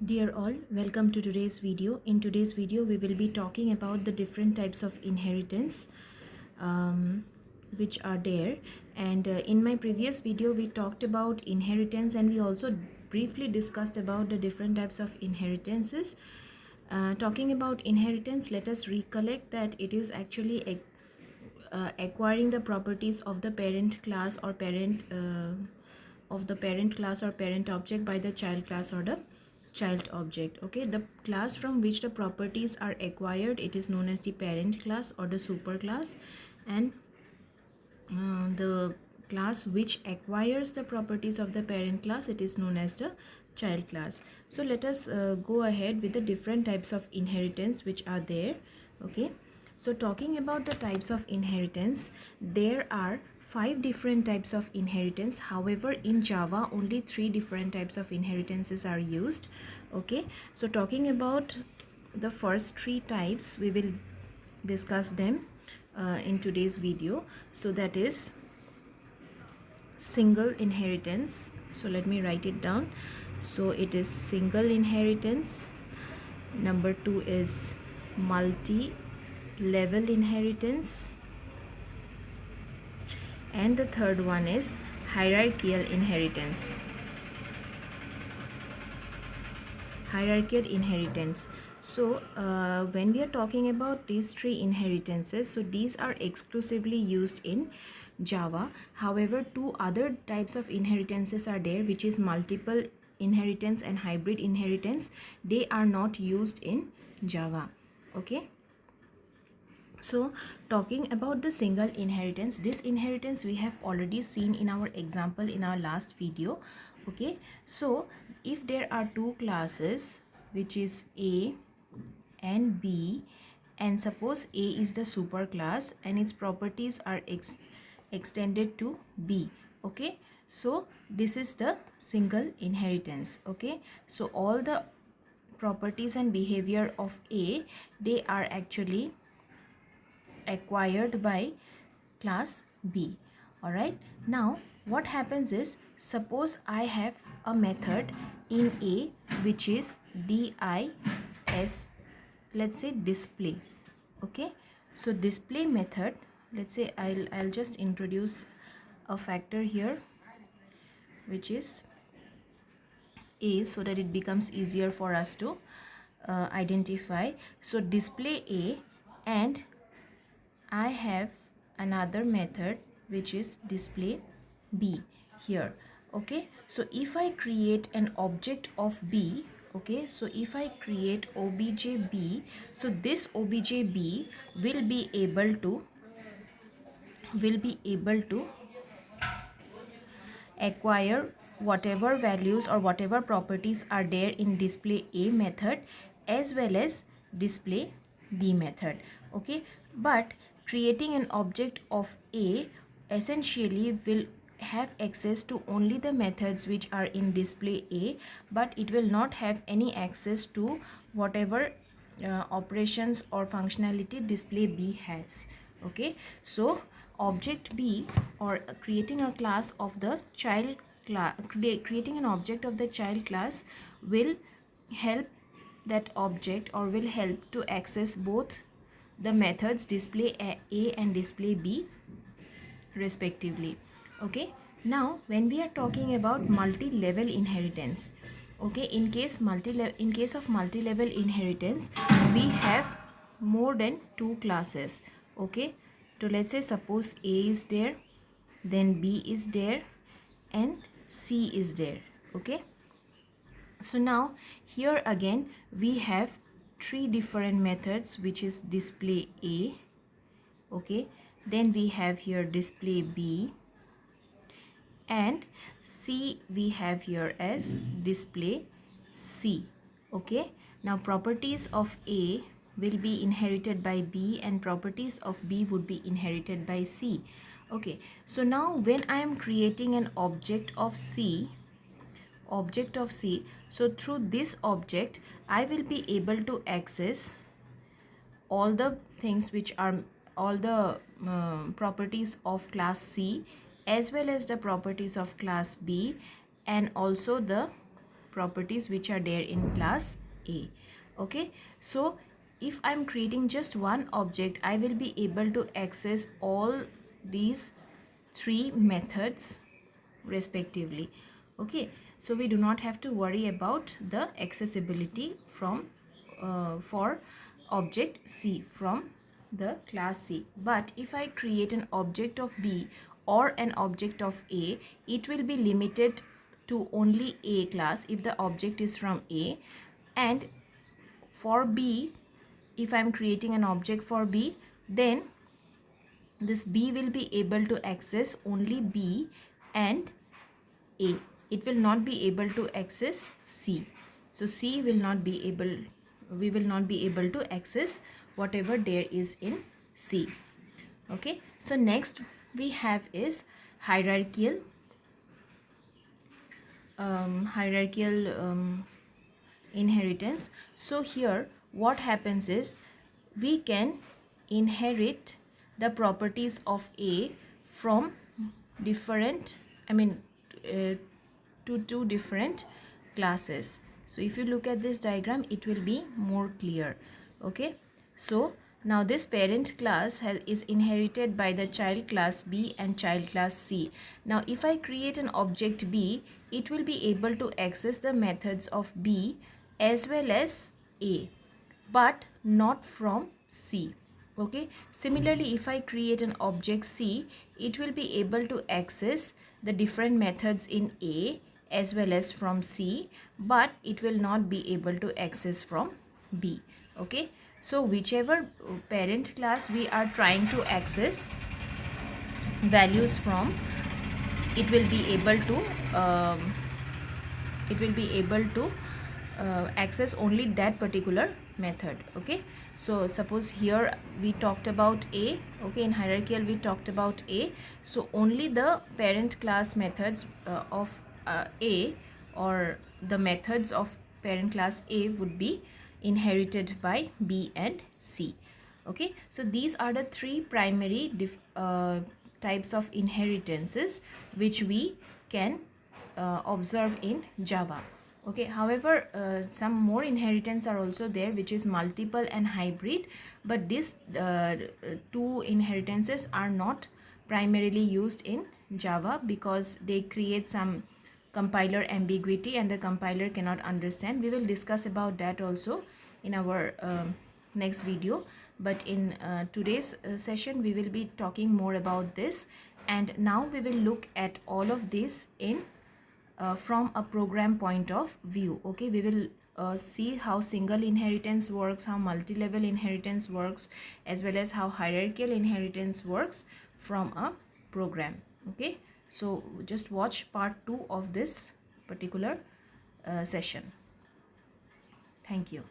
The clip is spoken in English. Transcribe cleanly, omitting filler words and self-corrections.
Dear all, welcome to today's video. In today's video, we will be talking about the different types of inheritance which are there. And in my previous video, we talked about inheritance and we also briefly discussed about the different types of inheritances. Talking about inheritance, let us recollect that it is actually acquiring the properties of the parent class or parent object by the child class or the child object. Okay, the class from which the properties are acquired, it is known as the parent class or the superclass, and the class which acquires the properties of the parent class, it is known as the child class. So let us go ahead with the different types of inheritance which are there. Okay, so talking about the types of inheritance, there are 5 different types of inheritance. However, in Java only 3 different types of inheritances are used. Okay, so talking about the first 3 types, we will discuss them in today's video. So that is single inheritance. So let me write it down. So it is single inheritance. Number 2 is multi-level inheritance, and the third one is hierarchical inheritance. So when we are talking about these 3 inheritances, so these are exclusively used in Java. However, 2 other types of inheritances are there, which is multiple inheritance and hybrid inheritance. They are not used in Java. Okay, so talking about the single inheritance, this inheritance we have already seen in our example in our last video. Okay, so if there are 2 classes, which is A and B, and suppose A is the superclass and its properties are extended to B. Okay, so this is the single inheritance. Okay, so all the properties and behavior of A, they are actually acquired by class B. All right, now what happens is, suppose I have a method in A which is dis, let's say display. Okay, so display method, let's say I'll just introduce a factor here which is A, so that it becomes easier for us to identify. So display A, and I have another method which is display B here. Okay, so if I create an object of B, okay, so if I create objb, so this objb will be able to acquire whatever values or whatever properties are there in display A method as well as display B method. Okay, but creating an object of A essentially will have access to only the methods which are in display A, but it will not have any access to whatever operations or functionality display B has. Okay, so object B, or creating a class of the child class, creating an object of the child class will help that object, or will help to access both the methods display A and display B respectively. Okay, now when we are talking about multi-level inheritance, okay, in case of multi-level inheritance, we have more than 2 classes. Okay, so let's say suppose A is there, then B is there, and C is there. Okay, so now here again we have 3 different methods, which is display A. Okay, then we have here display B, and C we have here as display C. Okay, now properties of A will be inherited by B and properties of B would be inherited by C. Okay, so now when I am creating an object of C, so through this object I will be able to access all the things which are all the properties of class C as well as the properties of class B, and also the properties which are there in class A. Okay, so if I'm creating just one object, I will be able to access all these three methods respectively. Okay, so we do not have to worry about the accessibility from for object C from the class C. But if I create an object of B or an object of A, it will be limited to only A class if the object is from A. And for B, if I'm creating an object for B, then this B will be able to access only B and A. It will not be able to access C. So C will not be able, we will not be able to access whatever there is in C. Okay, so next we have is hierarchical inheritance. So here what happens is we can inherit the properties of A from different, to two different classes. So if you look at this diagram, it will be more clear. Okay, so now this parent class is inherited by the child class B and child class C. Now if I create an object B, it will be able to access the methods of B as well as A, but not from C. Okay, similarly if I create an object C, it will be able to access the different methods in A as well as from C, but it will not be able to access from B. Okay, so whichever parent class we are trying to access values from, it will be able to access only that particular method. Okay, so suppose here we talked about A. Okay, in hierarchical we talked about A, so only the parent class methods of A, or the methods of parent class A, would be inherited by B and C. Okay, so these are the three primary types of inheritances which we can observe in Java. Okay, however some more inheritance are also there, which is multiple and hybrid, but these two inheritances are not primarily used in Java because they create some compiler ambiguity and the compiler cannot understand. We will discuss about that also in our next video, but in today's session we will be talking more about this. And now we will look at all of this in from a program point of view. Okay, we will see how single inheritance works, how multi-level inheritance works, as well as how hierarchical inheritance works from a program. Okay, so just watch part 2 of this particular session. Thank you.